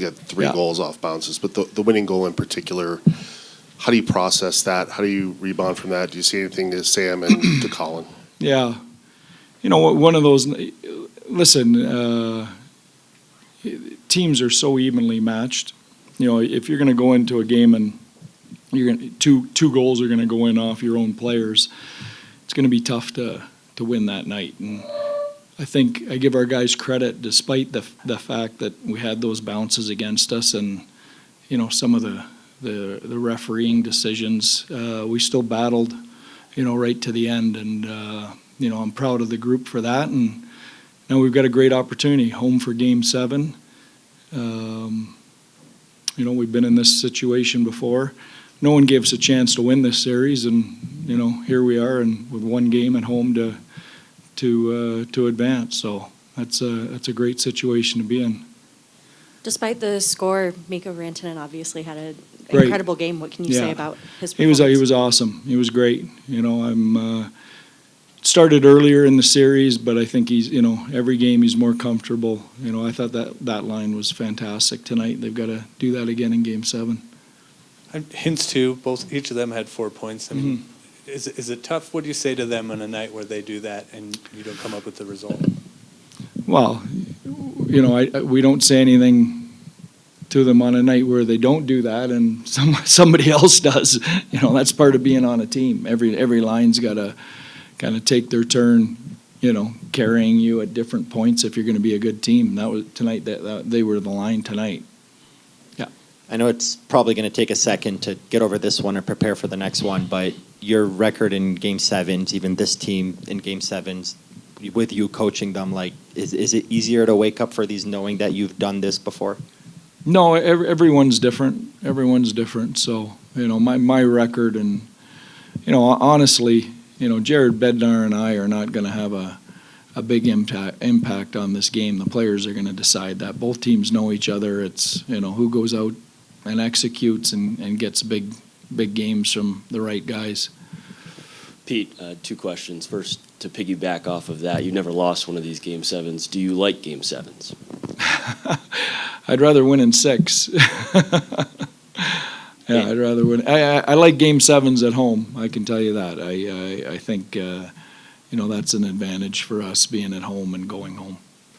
got 3 goals off bounces, but the winning goal in particular, how do you process that? How do you rebound from that? Do you see anything to Sam and to Colin? Yeah. You know, one of those, listen, teams are so evenly matched. You know, if you're going to go into a game and you're going two goals are going to go in off your own players, it's going to be tough to win that night. And I think I give our guys credit, despite the fact that we had those bounces against us and, you know, some of the refereeing decisions, we still battled, you know, right to the end. And, you know, I'm proud of the group for that. And now we've got a great opportunity, home for Game 7. You know, we've been in this situation before. No one gave us a chance to win this series, and, you know, here we are, and with one game at home to advance. So that's a great situation to be in. Despite the score, Mikko Rantanen obviously had an incredible game. What can you say about his performance? He was awesome. He was great. You know, I'm started earlier in the series, but I think he's, you know, every game he's more comfortable. You know, I thought that line was fantastic tonight. They've got to do that again in Game 7. Hintz too. Each of them had 4 points. I mean, is it tough? What do you say to them on a night where they do that and you don't come up with the result? Well, you know, we don't say anything to them on a night where they don't do that, and somebody else does. You know, that's part of being on a team. Every line's got to kind of take their turn, you know, carrying you at different points if you're going to be a good team. That was tonight. That they were the line tonight. Yeah. I know it's probably going to take a second to get over this one and prepare for the next one, but your record in Game 7s, even this team in Game 7s, with you coaching them, like, is it easier to wake up for these knowing that you've done this before? No, everyone's different. Everyone's different. So, you know, my record, and, you know, honestly, you know, Jared Bednar and I are not going to have a big impact on this game. The players are going to decide that. Both teams know each other. It's, you know, who goes out and executes and gets big games from the right guys. Pete, 2 questions. First, to piggyback off of that, you never lost one of these Game 7s. Do you like Game 7s? I'd rather win in 6. Yeah, I'd rather win. I like Game 7s at home. I can tell you that. I think you know, that's an advantage for us, being at home and going home.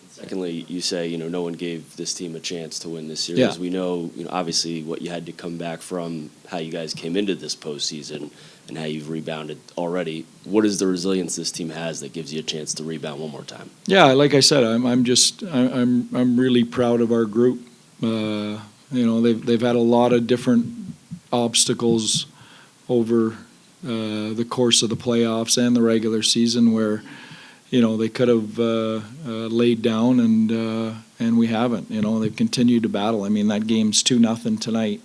Secondly, you say, you know, no one gave this team a chance to win this series. Yeah. We know, you know, obviously what you had to come back from, how you guys came into this postseason, and how you've rebounded already. What is the resilience this team has that gives you a chance to rebound one more time? Yeah, like I said, I'm really proud of our group. You know, they've had a lot of different obstacles over the course of the playoffs and the regular season where, you know, they could have laid down, and we haven't. You know, they've continued to battle. I mean, that game's 2-0 tonight.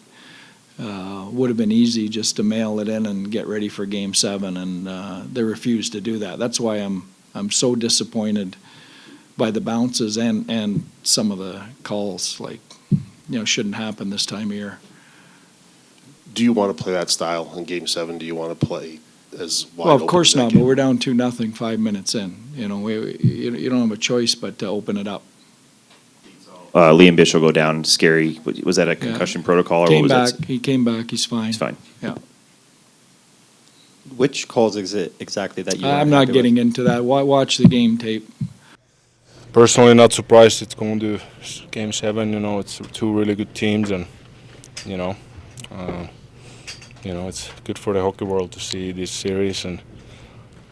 Would have been easy just to mail it in and get ready for Game 7, and they refused to do that. That's why I'm so disappointed by the bounces and some of the calls. Like, you know, shouldn't happen this time of year. Do you want to play that style in Game 7? Do you want to play as wide Well, of open course as that not, game? but we're down 2-0 5 minutes in. You know, you don't have a choice but to open it up. Liam Bish will go down. Scary. Was that a concussion protocol? Or Came what was back. that? He came back. He's fine. He's fine. Yeah. Which calls is it exactly that you I'm not getting into that. Watch the game tape. Personally, not surprised it's going to Game 7. You know, it's 2 really good teams, and you know, it's good for the hockey world to see this series, and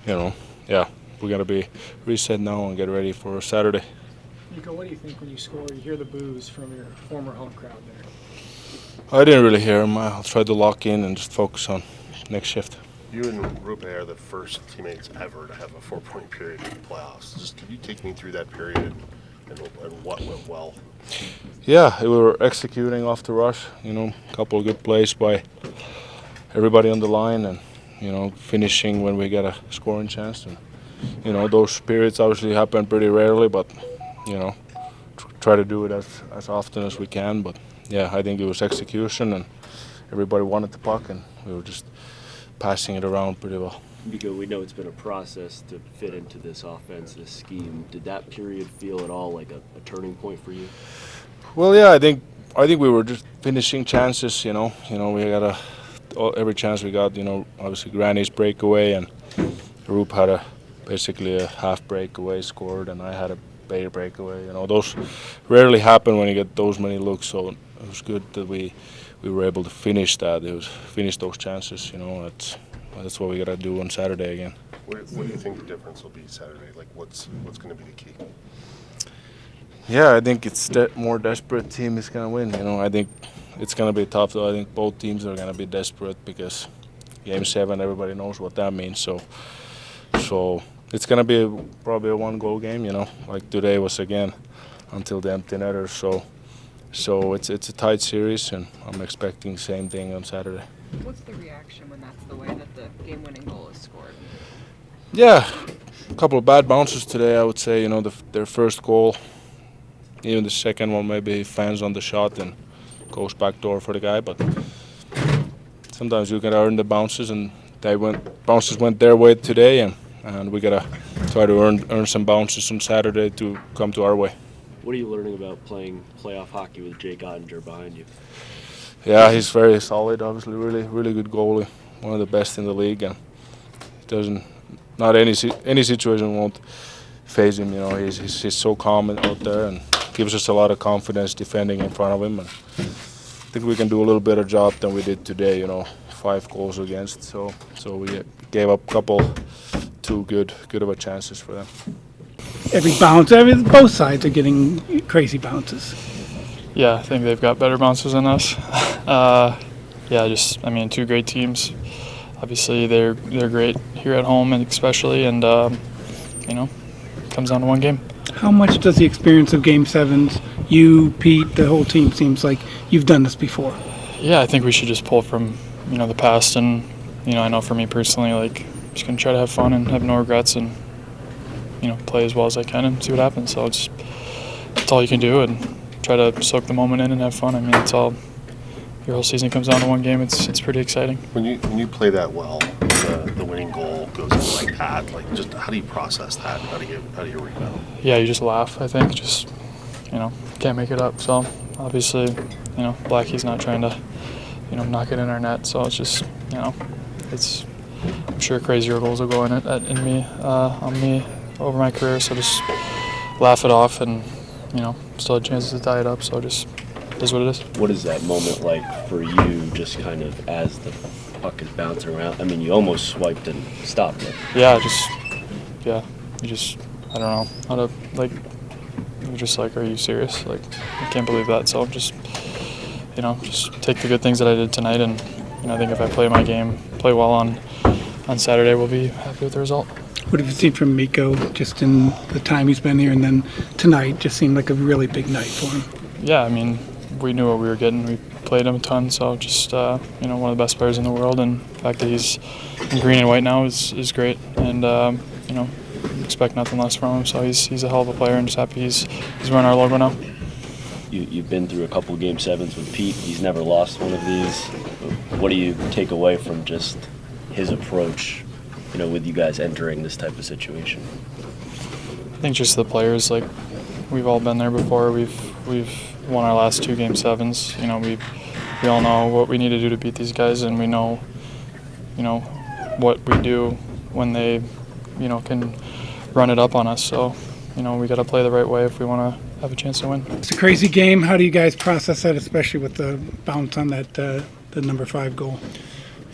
you know, yeah, we're gonna be reset now and get ready for Saturday. Mikko, what do you think when you score? You hear the boos from your former home crowd there. I didn't really hear them. I'll try to lock in and just focus on next shift. You and Roope are the first teammates ever to have a 4-point period in the playoffs. Just could you take me through that period and what went well? Yeah, we were executing off the rush. You know, a couple of good plays by everybody on the line, and you know, finishing when we get a scoring chance. And you know, those periods obviously happen pretty rarely, but you know, try to do it as often as we can. But yeah, I think it was execution, and everybody wanted the puck, and we were just passing it around pretty well. Because we know it's been a process to fit into this offense, this scheme. Did that period feel at all like a turning point for you? Well, yeah, I think I think we were just finishing chances. We got every chance we got. Obviously Granny's breakaway and Roope had basically a half breakaway scored, and I had a Bay breakaway. Those rarely happen when you get those many looks. So it was good that we were able to finish that. Finish those chances. That's what we got to do on Saturday again. What do you think the difference will be Saturday? Like, what's going to be the key? Yeah, I think it's more desperate team is going to win. I think it's going to be tough, though. I think both teams are going to be desperate because Game 7, everybody knows what that means. So it's going to be probably a one-goal game, like today was again until the empty netter. So it's a tight series, and I'm expecting the same thing on Saturday. What's the reaction when that's the way that the game-winning goal is scored? Yeah, a couple of bad bounces today, I would say. Their first goal. Even the second one, maybe he fans on the shot and goes back door for the guy. But sometimes you can earn the bounces, and bounces went their way today, and we gotta try to earn some bounces on Saturday to come to our way. What are you learning about playing playoff hockey with Jake Oettinger behind you? Yeah, he's very solid. Obviously, really good goalie, one of the best in the league, and not any situation won't phase him. He's so calm out there and gives us a lot of confidence defending in front of him. And I think we can do a little better job than we did today. 5 goals against, so we gave up two good of a chances for them. Every bounce, both sides are getting crazy bounces. Yeah, I think they've got better bounces than us. Two great teams. Obviously, they're great here at home, and especially, and comes down to one game. How much does the experience of Game 7s, you, Pete, the whole team, seems like you've done this before? Yeah, I think we should just pull from the past, and I know for me personally, like, just gonna try to have fun and have no regrets, and play as well as I can and see what happens. So that's all you can do, and try to soak the moment in and have fun. I mean, it's all. Your whole season comes down to one game. It's pretty exciting. When you play that well, the winning goal goes in like that. Like, just how do you process that? How do you rebound? Yeah, you just laugh. I think just can't make it up. So obviously, Blackie's not trying to knock it in our net. So it's just it's I'm sure crazier goals will go in on me over my career. So just laugh it off, and still had chances to tie it up. So just. Is what it is. What is that moment like for you, just kind of as the puck is bouncing around? I mean, you almost swiped and stopped it. Yeah, you just, I don't know how to, like, you're just like, are you serious? Like, I can't believe that. So just take the good things that I did tonight, and I think if I play my game, play well on Saturday, we'll be happy with the result. What have you seen from Mikko just in the time he's been here, and then tonight just seemed like a really big night for him? Yeah, I mean, we knew what we were getting. We played him a ton, so just one of the best players in the world, and the fact that he's in green and white now is great, and expect nothing less from him. So he's a hell of a player, and just happy he's wearing our logo now. You've been through a couple of Game 7s with Pete. He's never lost one of these. What do you take away from just his approach, with you guys entering this type of situation? I think just the players, like, we've all been there before. We've won our last 2 Game 7s. We all know what we need to do to beat these guys, and we know, what we do when they, can run it up on us. So, we got to play the right way if we want to have a chance to win. It's a crazy game. How do you guys process that, especially with the bounce on that the number 5 goal?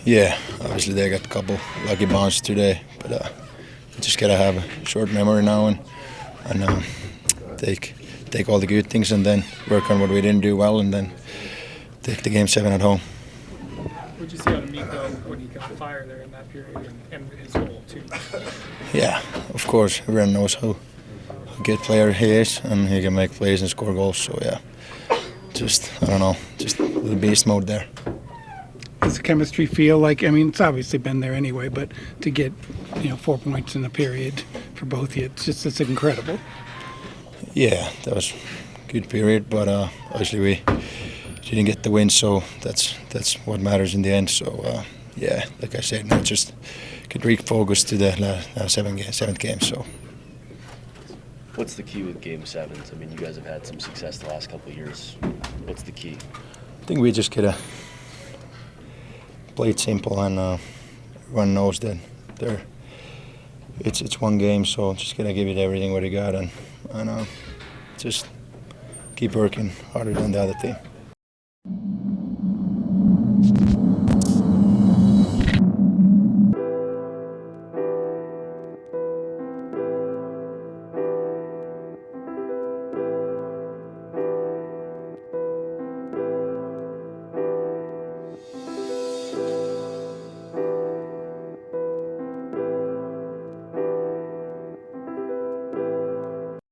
Yeah, obviously they got a couple lucky bounces today, but just gotta have a short memory now and take all the good things and then work on what we didn't do well, and then take the Game 7 at home. What did you see out of Mikko when he got fire there in that period, and his goal too? Yeah, of course, everyone knows how good player he is, and he can make plays and score goals. So yeah, just a little beast mode there. Does the chemistry feel like? I mean, it's obviously been there anyway, but to get 4 points in a period for both of you, it's incredible. Yeah, that was a good period, but obviously we didn't get the win, so that's what matters in the end. So yeah, like I said, now just get refocused to the seventh game. So. What's the key with Game 7s? I mean, you guys have had some success the last couple of years. What's the key? I think we just gotta play it simple, and everyone knows that it's one game, so just gotta give it everything what you got, and just keep working harder than the other team.